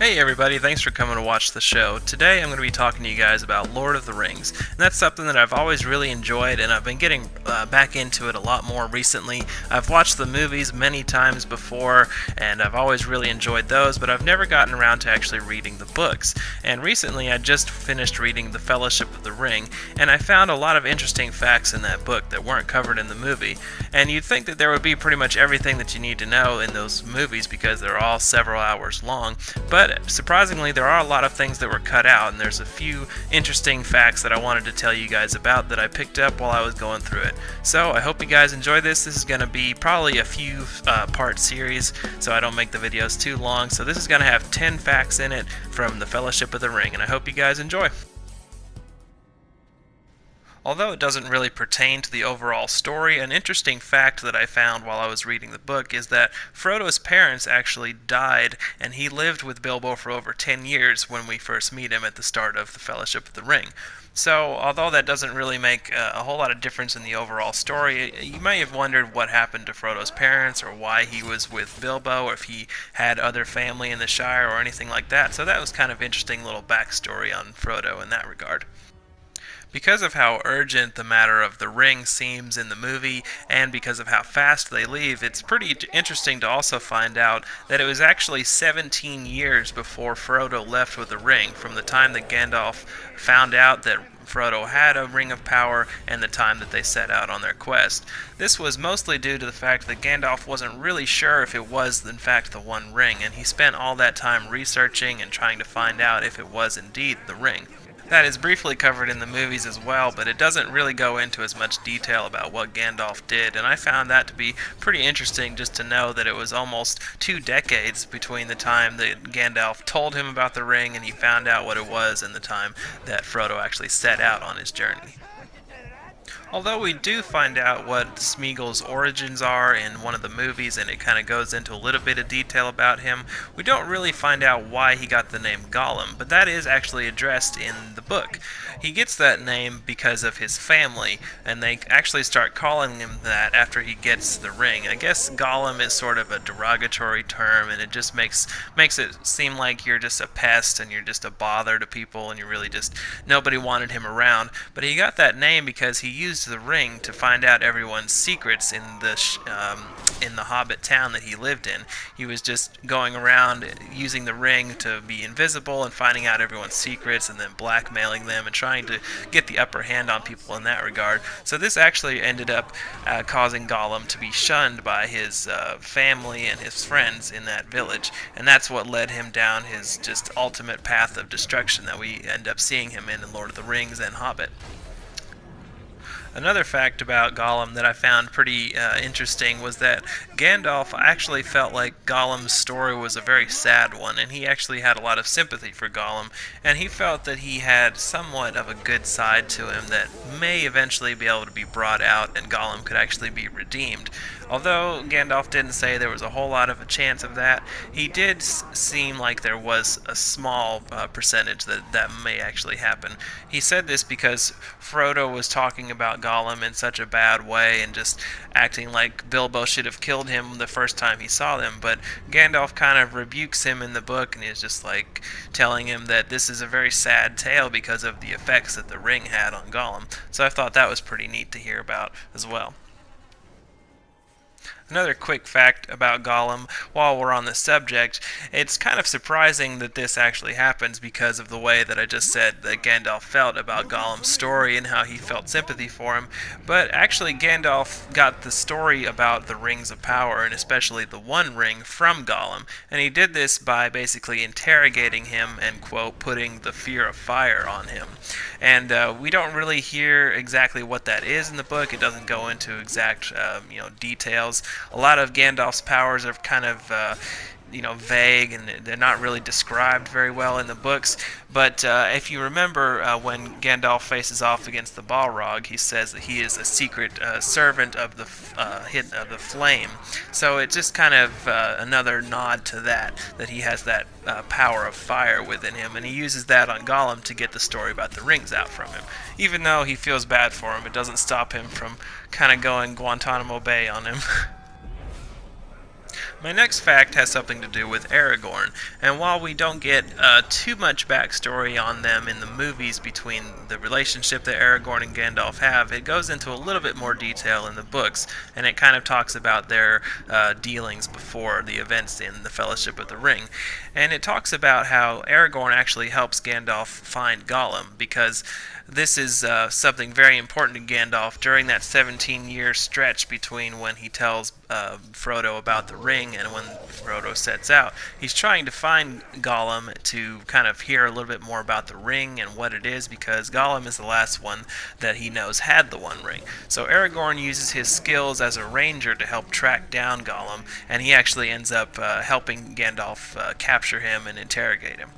Hey everybody, thanks for coming to watch the show. Today I'm going to be talking to you guys about Lord of the Rings. And that's something that I've always really enjoyed, and I've been getting back into it a lot more recently. I've watched the movies many times before, and I've always really enjoyed those, but I've never gotten around to actually reading the books. And recently I just finished reading The Fellowship of the Ring, and I found a lot of interesting facts in that book that weren't covered in the movie. And you'd think that there would be pretty much everything that you need to know in those movies because they're all several hours long, but surprisingly, there are a lot of things that were cut out, and there's a few interesting facts that I wanted to tell you guys about that I picked up while I was going through it. So I hope you guys enjoy this. This is going to be probably a few part series, so I don't make the videos too long. So this is going to have 10 facts in it from the Fellowship of the Ring, and I hope you guys enjoy. Although it doesn't really pertain to the overall story, an interesting fact that I found while I was reading the book is that Frodo's parents actually died, and he lived with Bilbo for over 10 years when we first meet him at the start of the Fellowship of the Ring. So, although that doesn't really make a whole lot of difference in the overall story, you may have wondered what happened to Frodo's parents, or why he was with Bilbo, or if he had other family in the Shire, or anything like that. So that was kind of interesting little backstory on Frodo in that regard. Because of how urgent the matter of the ring seems in the movie, and because of how fast they leave, it's pretty interesting to also find out that it was actually 17 years before Frodo left with the ring, from the time that Gandalf found out that Frodo had a ring of power and the time that they set out on their quest. This was mostly due to the fact that Gandalf wasn't really sure if it was in fact the One Ring, and he spent all that time researching and trying to find out if it was indeed the ring. That is briefly covered in the movies as well, but it doesn't really go into as much detail about what Gandalf did, and I found that to be pretty interesting just to know that it was almost 2 decades between the time that Gandalf told him about the ring and he found out what it was and the time that Frodo actually set out on his journey. Although we do find out what Smeagol's origins are in one of the movies, and it kind of goes into a little bit of detail about him, we don't really find out why he got the name Gollum, but that is actually addressed in the book. He gets that name because of his family, and they actually start calling him that after he gets the ring. I guess Gollum is sort of a derogatory term, and it just makes it seem like you're just a pest and you're just a bother to people, and you really just, nobody wanted him around. But he got that name because he used the ring to find out everyone's secrets in the Hobbit town that he lived in. He was just going around using the ring to be invisible and finding out everyone's secrets and then blackmailing them and trying to get the upper hand on people in that regard. So this actually ended up causing Gollum to be shunned by his family and his friends in that village, and that's what led him down his just ultimate path of destruction that we end up seeing him in Lord of the Rings and Hobbit. Another fact about Gollum that I found pretty interesting was that Gandalf actually felt like Gollum's story was a very sad one, and he actually had a lot of sympathy for Gollum, and he felt that he had somewhat of a good side to him that may eventually be able to be brought out and Gollum could actually be redeemed. Although Gandalf didn't say there was a whole lot of a chance of that, he did seem like there was a small percentage that may actually happen. He said this because Frodo was talking about Gollum in such a bad way and just acting like Bilbo should have killed him the first time he saw them, but Gandalf kind of rebukes him in the book and is just like telling him that this is a very sad tale because of the effects that the ring had on Gollum. So I thought that was pretty neat to hear about as well. Another quick fact about Gollum, while we're on the subject, it's kind of surprising that this actually happens because of the way that I just said that Gandalf felt about Gollum's story and how he felt sympathy for him, but actually Gandalf got the story about the Rings of Power, and especially the One Ring, from Gollum, and he did this by basically interrogating him and, quote, putting the fear of fire on him. And we don't really hear exactly what that is in the book. It doesn't go into exact details. A lot of Gandalf's powers are kind of vague, and they're not really described very well in the books. But if you remember when Gandalf faces off against the Balrog, he says that he is a secret servant of the flame. So it's just kind of another nod to that he has that power of fire within him, and he uses that on Gollum to get the story about the rings out from him. Even though he feels bad for him, it doesn't stop him from kind of going Guantanamo Bay on him. My next fact has something to do with Aragorn, and while we don't get too much backstory on them in the movies between the relationship that Aragorn and Gandalf have, it goes into a little bit more detail in the books, and it kind of talks about their dealings before the events in the Fellowship of the Ring. And it talks about how Aragorn actually helps Gandalf find Gollum, because this is something very important to Gandalf during that 17-year stretch between when he tells Frodo about the ring and when Frodo sets out. He's trying to find Gollum to kind of hear a little bit more about the ring and what it is, because Gollum is the last one that he knows had the One Ring. So Aragorn uses his skills as a ranger to help track down Gollum, and he actually ends up helping Gandalf capture him and interrogate him.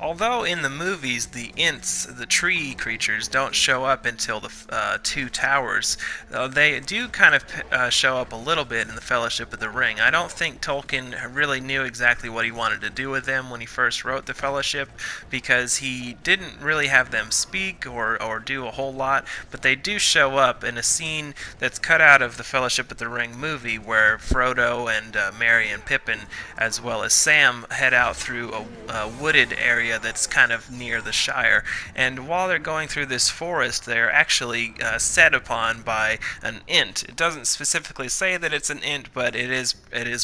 Although in the movies the Ints, the tree creatures, don't show up until the Two Towers, they do kind of show up a little bit in the Fellowship of the Ring. I don't think Tolkien really knew exactly what he wanted to do with them when he first wrote the Fellowship, because he didn't really have them speak or do a whole lot, but they do show up in a scene that's cut out of the Fellowship of the Ring movie where Frodo and Merry and Pippin, as well as Sam, head out through a wooded area that's kind of near the Shire, and while they're going through this forest, they're actually set upon by an Int. It doesn't specifically say that it's an Int, but it is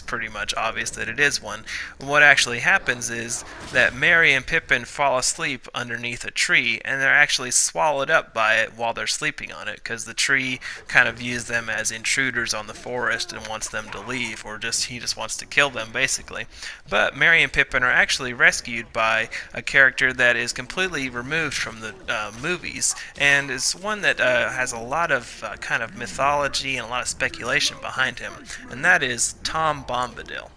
pretty much obvious that it is one. What actually happens is that Merry and Pippin fall asleep underneath a tree, and they're actually swallowed up by it while they're sleeping on it, because the tree kind of views them as intruders on the forest and wants them to leave, or he just wants to kill them, basically. But Merry and Pippin are actually rescued by a character that is completely removed from the movies, and is one that has a lot of kind of mythology and a lot of speculation behind him, and that is Tom Bombadil.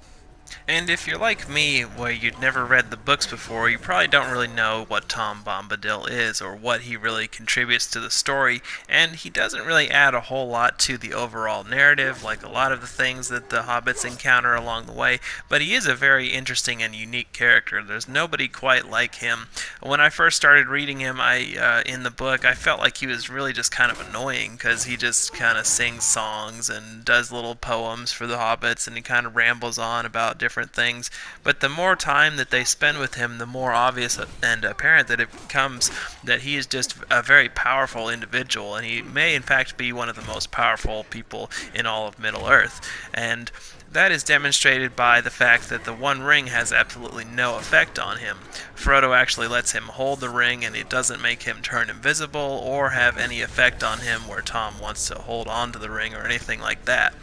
And if you're like me, where you'd never read the books before, you probably don't really know what Tom Bombadil is or what he really contributes to the story, and he doesn't really add a whole lot to the overall narrative, like a lot of the things that the hobbits encounter along the way, but he is a very interesting and unique character. There's nobody quite like him. When I first started reading him in the book, I felt like he was really just kind of annoying, because he just kind of sings songs and does little poems for the hobbits, and he kind of rambles on about different things, but the more time that they spend with him, the more obvious and apparent that it becomes that he is just a very powerful individual, and he may in fact be one of the most powerful people in all of Middle-earth. And that is demonstrated by the fact that the One Ring has absolutely no effect on him. Frodo actually lets him hold the ring, and it doesn't make him turn invisible or have any effect on him where Tom wants to hold on to the ring or anything like that.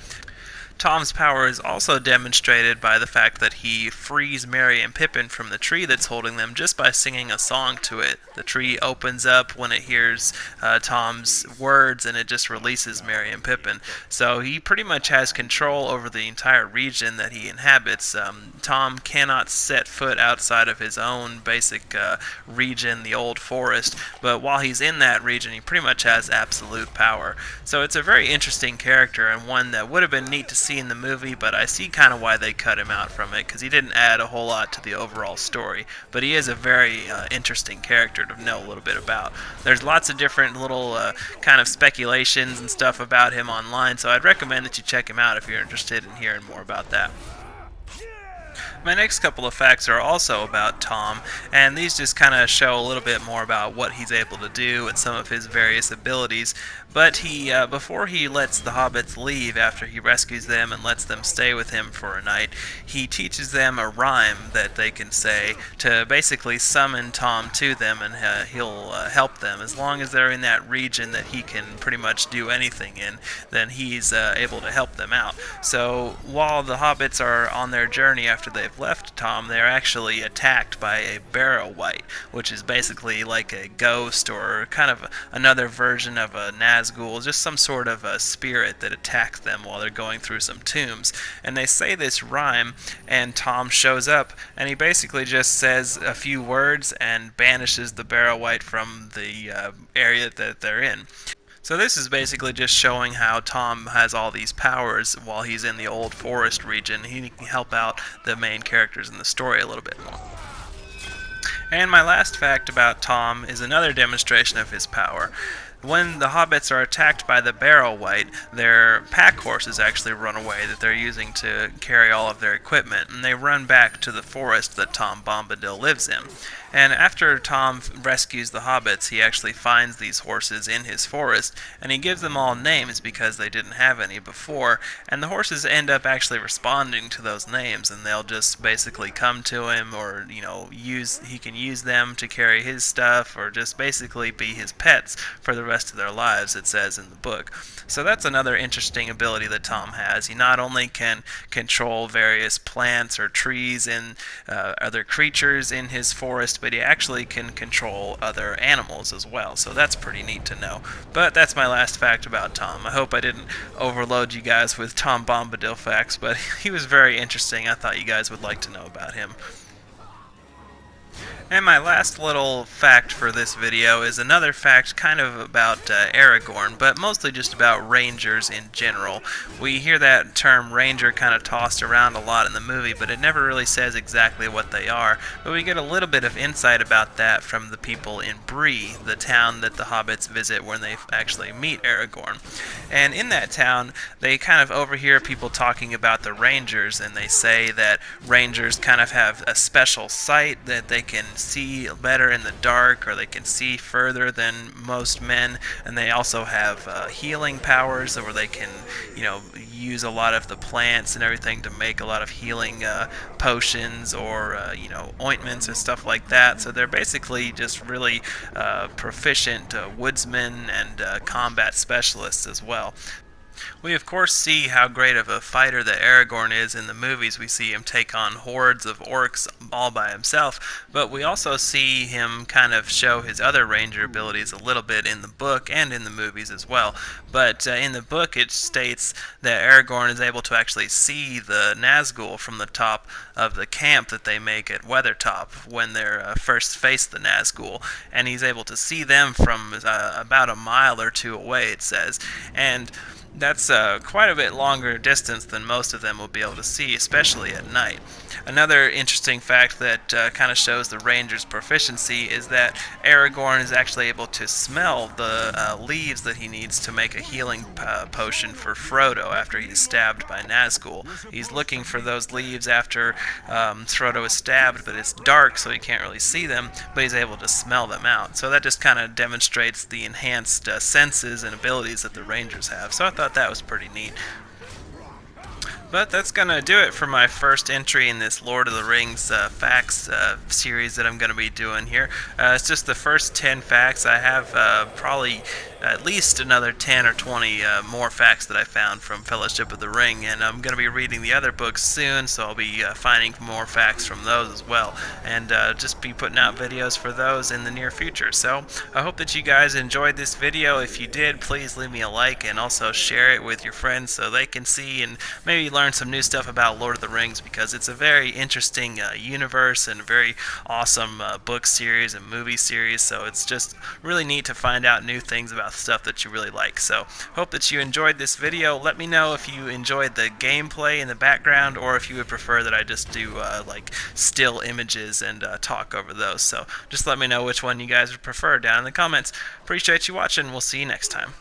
Tom's power is also demonstrated by the fact that he frees Merry and Pippin from the tree that's holding them just by singing a song to it. The tree opens up when it hears Tom's words, and it just releases Merry and Pippin. So he pretty much has control over the entire region that he inhabits. Tom cannot set foot outside of his own basic region, the Old Forest, but while he's in that region, he pretty much has absolute power. So it's a very interesting character, and one that would have been neat to see in the movie, but I see kind of why they cut him out from it, because he didn't add a whole lot to the overall story. But he is a very interesting character to know a little bit about. There's lots of different little kind of speculations and stuff about him online, so I'd recommend that you check him out if you're interested in hearing more about that. My next couple of facts are also about Tom, and these just kind of show a little bit more about what he's able to do and some of his various abilities. But he, before he lets the hobbits leave after he rescues them and lets them stay with him for a night, he teaches them a rhyme that they can say to basically summon Tom to them, and he'll help them. As long as they're in that region that he can pretty much do anything in, then he's able to help them out. So while the hobbits are on their journey after they've left Tom, they're actually attacked by a Barrow-wight, which is basically like a ghost or kind of another version of a Nazgul, just some sort of a spirit that attacks them while they're going through some tombs. And they say this rhyme, and Tom shows up, and he basically just says a few words and banishes the Barrow-wight from the area that they're in. So this is basically just showing how Tom has all these powers while he's in the Old Forest region. He can help out the main characters in the story a little bit more. And my last fact about Tom is another demonstration of his power. When the hobbits are attacked by the Barrow Wight, their pack horses actually run away that they're using to carry all of their equipment, and they run back to the forest that Tom Bombadil lives in. And after Tom rescues the hobbits, he actually finds these horses in his forest, and he gives them all names because they didn't have any before, and the horses end up actually responding to those names, and they'll just basically come to him, or he can use them to carry his stuff, or just basically be his pets for the rest of their lives, it says in the book. So that's another interesting ability that Tom has. He not only can control various plants or trees and other creatures in his forest, but he actually can control other animals as well. So that's pretty neat to know. But that's my last fact about Tom. I hope I didn't overload you guys with Tom Bombadil facts, but he was very interesting. I thought you guys would like to know about him. And my last little fact for this video is another fact kind of about Aragorn, but mostly just about rangers in general. We hear that term ranger kind of tossed around a lot in the movie, but it never really says exactly what they are. But we get a little bit of insight about that from the people in Bree, the town that the hobbits visit when they actually meet Aragorn. And in that town, they kind of overhear people talking about the rangers, and they say that rangers kind of have a special sight, that they can see better in the dark, or they can see further than most men, and they also have healing powers where they can use a lot of the plants and everything to make a lot of healing potions or ointments and stuff like that. So they're basically just really proficient woodsmen and combat specialists as well. We of course see how great of a fighter that Aragorn is in the movies. We see him take on hordes of orcs all by himself, but we also see him kind of show his other ranger abilities a little bit in the book and in the movies as well. But in the book it states that Aragorn is able to actually see the Nazgul from the top of the camp that they make at Weathertop when they're first face the Nazgul, and he's able to see them from about a mile or two away, it says. And that's quite a bit longer distance than most of them will be able to see, especially at night. Another interesting fact that kind of shows the ranger's proficiency is that Aragorn is actually able to smell the leaves that he needs to make a healing potion for Frodo after he's stabbed by Nazgul. He's looking for those leaves after Frodo is stabbed, but it's dark so he can't really see them, but he's able to smell them out. So that just kind of demonstrates the enhanced senses and abilities that the rangers have. So I thought that was pretty neat. But that's going to do it for my first entry in this Lord of the Rings facts series that I'm going to be doing here. It's just the first 10 facts. I have probably at least another 10 or 20 more facts that I found from Fellowship of the Ring, and I'm going to be reading the other books soon, so I'll be finding more facts from those as well, and just be putting out videos for those in the near future. So I hope that you guys enjoyed this video. If you did, please leave me a like and also share it with your friends so they can see and maybe learn some new stuff about Lord of the Rings, because it's a very interesting universe and a very awesome book series and movie series, so it's just really neat to find out new things about stuff that you really like. So hope that you enjoyed this video. Let me know if you enjoyed the gameplay in the background, or if you would prefer that I just do like still images and talk over those. So just let me know which one you guys would prefer down in the comments. Appreciate you watching. We'll see you next time.